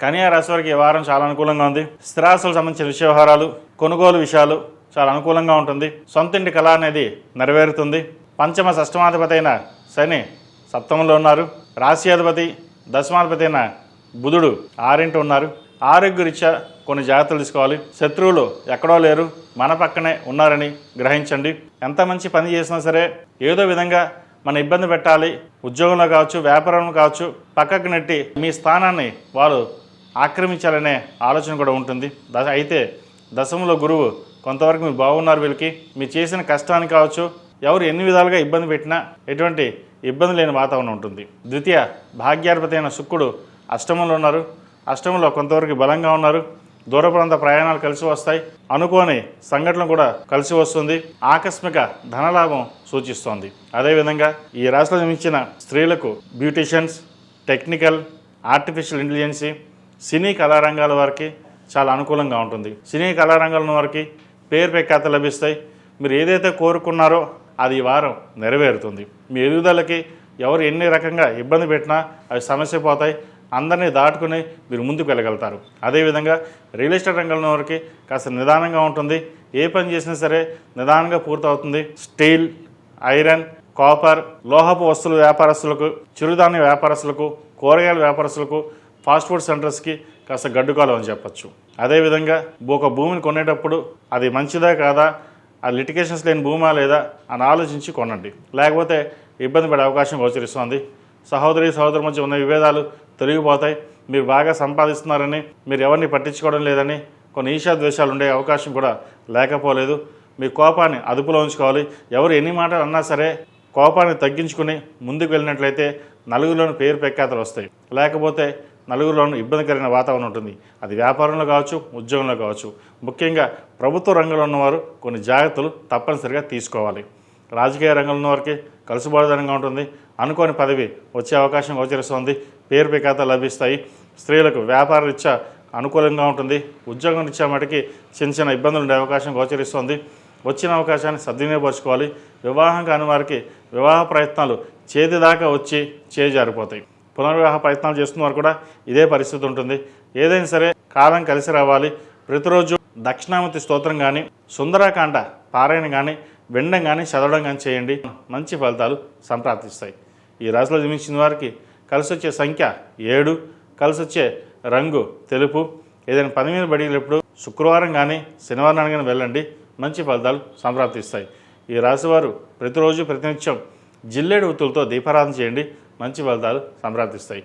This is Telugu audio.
కన్యా రాశి వారికి ఈ వారం చాలా అనుకూలంగా ఉంది. స్థిరాస్తులకు సంబంధించిన విషయ వ్యవహారాలు, కొనుగోలు విషయాలు చాలా అనుకూలంగా ఉంటుంది. సొంతింటి కళ అనేది నెరవేరుతుంది. పంచమ షష్టమాధిపతి అయిన శని సప్తమంలో ఉన్నారు. రాశ్యాధిపతి దశమాధిపతి అయిన బుధుడు ఆరింటి ఉన్నారు. ఆరోగ్యరీత్యా కొన్ని జాగ్రత్తలు తీసుకోవాలి. శత్రువులు ఎక్కడో లేరు, మన పక్కనే ఉన్నారని గ్రహించండి. ఎంత మంచి పని చేసినా సరే ఏదో విధంగా మన ఇబ్బంది పెట్టాలి. ఉద్యోగంలో కావచ్చు, వ్యాపారంలో కావచ్చు, పక్కకు నెట్టి మీ స్థానాన్ని వాళ్ళు ఆక్రమించాలనే ఆలోచన కూడా ఉంటుంది. అయితే దశమంలో గురువు కొంతవరకు మీరు బాగున్నారు. వీళ్ళకి మీరు చేసిన కష్టానికి కావచ్చు, ఎవరు ఎన్ని విధాలుగా ఇబ్బంది పెట్టినా ఎటువంటి ఇబ్బంది లేని వాతావరణం ఉంటుంది. ద్వితీయ భాగ్యాధిపతి అయిన శుక్రుడు అష్టమంలో ఉన్నారు. అష్టమంలో కొంతవరకు బలంగా ఉన్నారు. దూర ప్రాంత ప్రయాణాలు కలిసి వస్తాయి. అనుకోని సంఘటనలు కూడా కలిసి వస్తుంది. ఆకస్మిక ధనలాభం సూచిస్తోంది. అదేవిధంగా ఈ రాశిలో జన్మించిన స్త్రీలకు బ్యూటీషియన్స్, టెక్నికల్, ఆర్టిఫిషియల్ ఇంటెలిజెన్సీ, సినీ కళారంగాల వారికి చాలా అనుకూలంగా ఉంటుంది. సినీ కళారంగాల వారికి పేరు ప్రఖ్యాతలు లభిస్తాయి. మీరు ఏదైతే కోరుకున్నారో అది ఈ వారం నెరవేరుతుంది. మీ ఎదుగుదలకి ఎవరు ఎన్ని రకంగా ఇబ్బంది పెట్టినా అవి సమస్య పోతాయి. అందరినీ దాటుకుని మీరు ముందుకు వెళ్ళగలుగుతారు. అదేవిధంగా రియల్ ఎస్టేట్ రంగంలో వారికి కాస్త నిదానంగా ఉంటుంది. ఏ పని చేసినా సరే నిదానంగా పూర్తవుతుంది. స్టీల్, ఐరన్, కాపర్, లోహపు వస్తువుల వ్యాపారస్తులకు, చిరుధాన్య వ్యాపారస్తులకు, కూరగాయల వ్యాపారస్తులకు, ఫాస్ట్ ఫుడ్ సెంటర్స్కి కాస్త గడ్డుకాలం అని చెప్పచ్చు. అదేవిధంగా ఒక భూమిని కొనేటప్పుడు అది మంచిదా కాదా, ఆ లిటిగేషన్స్ లేని భూమా లేదా అని ఆలోచించి కొనండి. లేకపోతే ఇబ్బంది పడే అవకాశం గోచరిస్తుంది. సహోదరు మధ్య ఉన్న విభేదాలు తొలగిపోతాయి. మీరు బాగా సంపాదిస్తున్నారని, మీరు ఎవరిని పట్టించుకోవడం లేదని కొన్ని ఈర్ష్యాద్వేషాలు ఉండే అవకాశం కూడా లేకపోలేదు. మీ కోపాన్ని అదుపులో ఉంచుకోవాలి. ఎవరు ఎన్ని మాటలు అన్నా సరే కోపాన్ని తగ్గించుకుని ముందుకు వెళ్ళినట్లయితే నలుగురిలోని పేరు ప్రఖ్యాతలు వస్తాయి. లేకపోతే నలుగురిలోనూ ఇబ్బందికరమైన వాతావరణం ఉంటుంది. అది వ్యాపారంలో కావచ్చు, ఉద్యోగంలో కావచ్చు. ముఖ్యంగా ప్రభుత్వ రంగంలో ఉన్నవారు కొన్ని జాగ్రత్తలు తప్పనిసరిగా తీసుకోవాలి. రాజకీయ రంగంలో ఉన్నవారికి కలుసుబాటుదనంగా ఉంటుంది. అనుకోని పదవి వచ్చే అవకాశం గోచరిస్తుంది. పేరు ప్రఖ్యాతలు లభిస్తాయి. స్త్రీలకు వ్యాపార రీత్యా అనుకూలంగా ఉంటుంది. ఉద్యోగం రీత్యా మటుకి చిన్న ఇబ్బందులు ఉండే అవకాశం గోచరిస్తుంది. వచ్చిన అవకాశాన్ని సద్వినియోగపరచుకోవాలి. వివాహం కాని వారికి వివాహ ప్రయత్నాలు చేతి దాకా వచ్చి చేజారిపోతాయి. పునర్వివాహ ప్రయత్నాలు చేస్తున్న వారు కూడా ఇదే పరిస్థితి ఉంటుంది. ఏదైనా సరే కాలం కలిసి రావాలి. ప్రతిరోజు దక్షిణామూర్తి స్తోత్రం కానీ, సుందరాకాండ పారాయణ కానీ, వినడం కానీ, చదవడం కానీ చేయండి. మంచి ఫలితాలు సంప్రాప్తిస్తాయి. ఈ రాశిలో జన్మించిన వారికి కలిసి వచ్చే సంఖ్య 7, కలిసి వచ్చే రంగు తెలుపు. ఏదైనా పని మీద బడిగినప్పుడు శుక్రవారం కానీ, శనివారం కానీ వెళ్ళండి. మంచి ఫలితాలు సంప్రాప్తిస్తాయి. ఈ రాశివారు ప్రతిరోజు ప్రతినిత్యం జిల్లేడు ఉత్తులతో దీపారాధన చేయండి. మంచి ఫలితాలు సంప్రాప్తిస్తాయి.